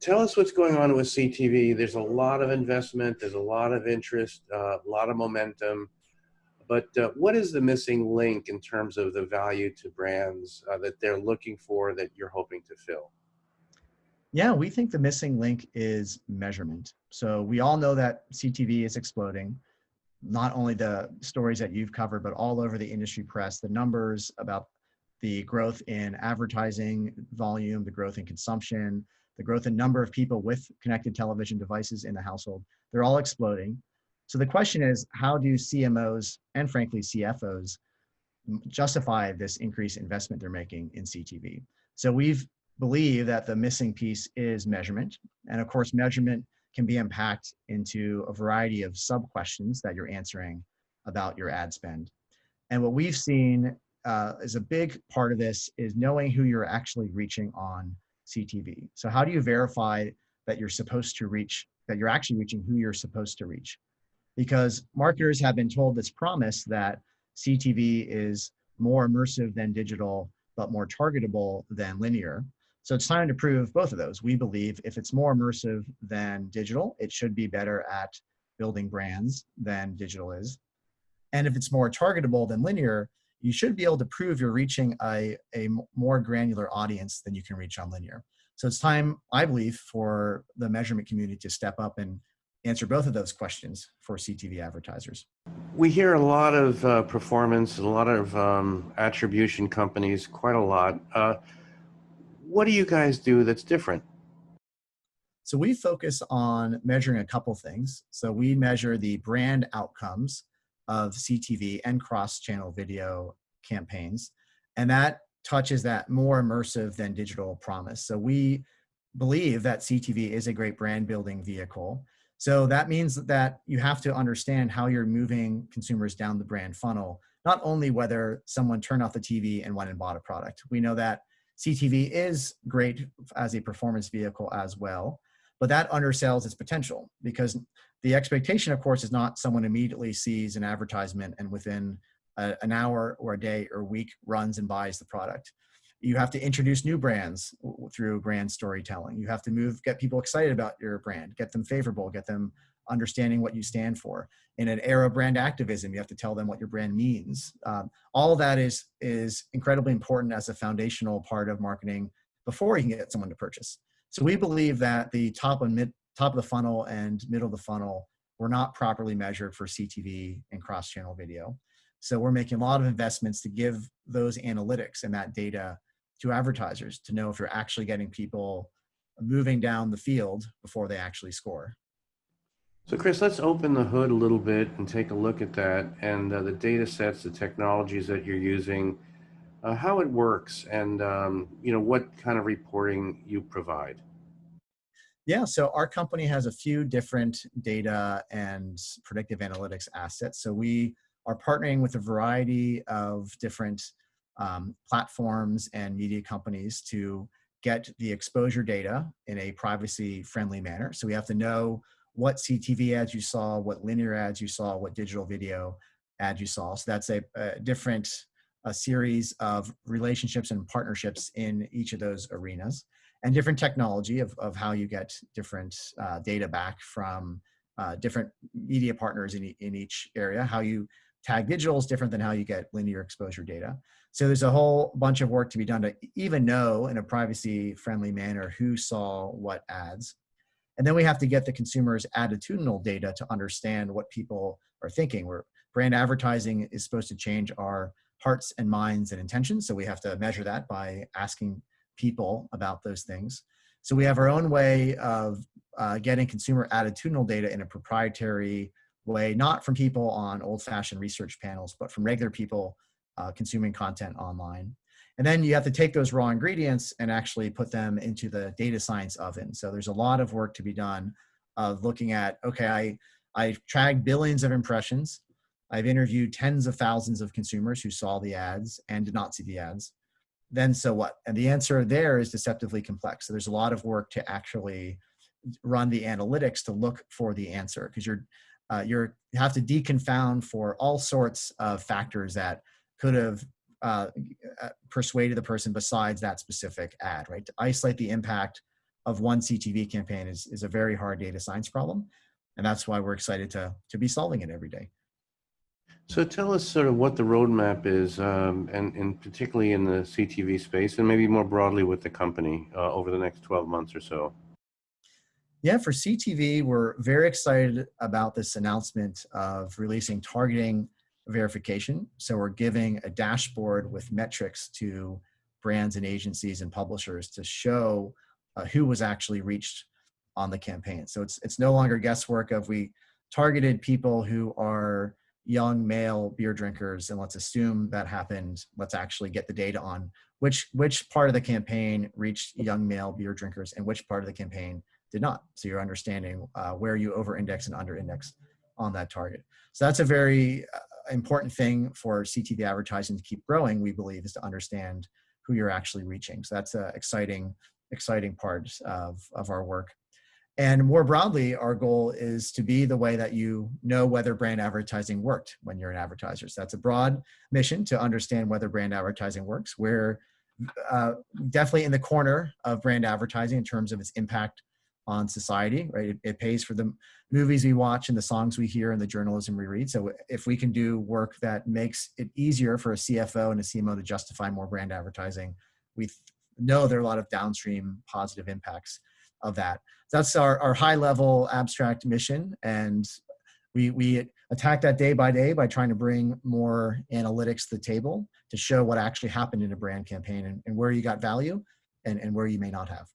Tell us what's going on with CTV. There's a lot of investment, there's a lot of interest, a lot of momentum. But what is the missing link in terms of the value to brands that they're looking for that you're hoping to fill? Yeah, we think the missing link is measurement. So we all know that CTV is exploding. Not only the stories that you've covered, but all over the industry press, the numbers about the growth in advertising volume, the growth in consumption, the growth in number of people with connected television devices in the household, they're all exploding. So the question is, how do CMOs and frankly CFOs justify this increased investment they're making in CTV? So we've believe that the missing piece is measurement. And of course, measurement can be unpacked into a variety of sub-questions that you're answering about your ad spend. And what we've seen is a big part of this is knowing who you're actually reaching on CTV. So how do you verify that you're supposed to reach, that you're actually reaching who you're supposed to reach? Because marketers have been told this promise that CTV is more immersive than digital, but more targetable than linear. So it's time to prove both of those. We believe if it's more immersive than digital, it should be better at building brands than digital is. And if it's more targetable than linear, you should be able to prove you're reaching a more granular audience than you can reach on linear. So it's time, I believe, for the measurement community to step up and answer both of those questions for CTV advertisers. We hear a lot of performance, a lot of attribution companies, quite a lot. What do you guys do that's different? So we focus on measuring a couple things. So we measure the brand outcomes of CTV and cross-channel video campaigns, and that touches that more immersive than digital promise. So we believe that CTV is a great brand building vehicle. So that means that you have to understand how you're moving consumers down the brand funnel, not only whether someone turned off the TV and went and bought a product. We know that CTV is great as a performance vehicle as well, but that undersells its potential because the expectation, of course, is not someone immediately sees an advertisement and within an hour or a day or a week runs and buys the product. You have to introduce new brands through brand storytelling. You have to get people excited about your brand, get them favorable, get them understanding what you stand for. In an era of brand activism, you have to tell them what your brand means. All of that is incredibly important as a foundational part of marketing before you can get someone to purchase. So we believe that the top of the funnel and middle of the funnel were not properly measured for CTV and cross-channel video. So we're making a lot of investments to give those analytics and that data to advertisers to know if you're actually getting people moving down the field before they actually score. So Chris, let's open the hood a little bit and take a look at that and the data sets, the technologies that you're using, how it works, and what kind of reporting you provide. Yeah, so our company has a few different data and predictive analytics assets. So we are partnering with a variety of different platforms and media companies to get the exposure data in a privacy-friendly manner. So we have to know what CTV ads you saw, what linear ads you saw, what digital video ads you saw. So that's a different series of relationships and partnerships in each of those arenas, and different technology of how you get different data back from different media partners in each area. How you tag digital is different than how you get linear exposure data. So there's a whole bunch of work to be done to even know in a privacy-friendly manner who saw what ads. And then we have to get the consumer's attitudinal data to understand what people are thinking. Where brand advertising is supposed to change our hearts and minds and intentions. So we have to measure that by asking people about those things. So we have our own way of getting consumer attitudinal data in a proprietary way, not from people on old-fashioned research panels, but from regular people consuming content online. And then you have to take those raw ingredients and actually put them into the data science oven. So there's a lot of work to be done of looking at, okay, I've tracked billions of impressions. I've interviewed tens of thousands of consumers who saw the ads and did not see the ads. Then so what? And the answer there is deceptively complex. So there's a lot of work to actually run the analytics to look for the answer, because you have to deconfound for all sorts of factors that could have persuaded the person besides that specific ad, right? To isolate the impact of one CTV campaign is a very hard data science problem. And that's why we're excited to be solving it every day. So tell us sort of what the roadmap is, and particularly in the CTV space, and maybe more broadly with the company over the next 12 months or so. Yeah, for CTV, we're very excited about this announcement of releasing targeting verification. So we're giving a dashboard with metrics to brands and agencies and publishers to show who was actually reached on the campaign. So it's no longer guesswork of we targeted people who are young male beer drinkers, and let's assume that happened. Let's actually get the data on which part of the campaign reached young male beer drinkers and which part of the campaign did not. So you're understanding where you over-index and under-index on that target. So that's a very important thing for CTV advertising to keep growing, we believe, is to understand who you're actually reaching. So that's an exciting part of our work. And more broadly, our goal is to be the way that you know whether brand advertising worked when you're an advertiser. So that's a broad mission to understand whether brand advertising works. We're definitely in the corner of brand advertising in terms of its impact on society, right? It pays for the movies we watch and the songs we hear and the journalism we read. So if we can do work that makes it easier for a CFO and a CMO to justify more brand advertising, we know there are a lot of downstream positive impacts of that. So that's our high level abstract mission. And we attack that day by day by trying to bring more analytics to the table to show what actually happened in a brand campaign and where you got value and where you may not have.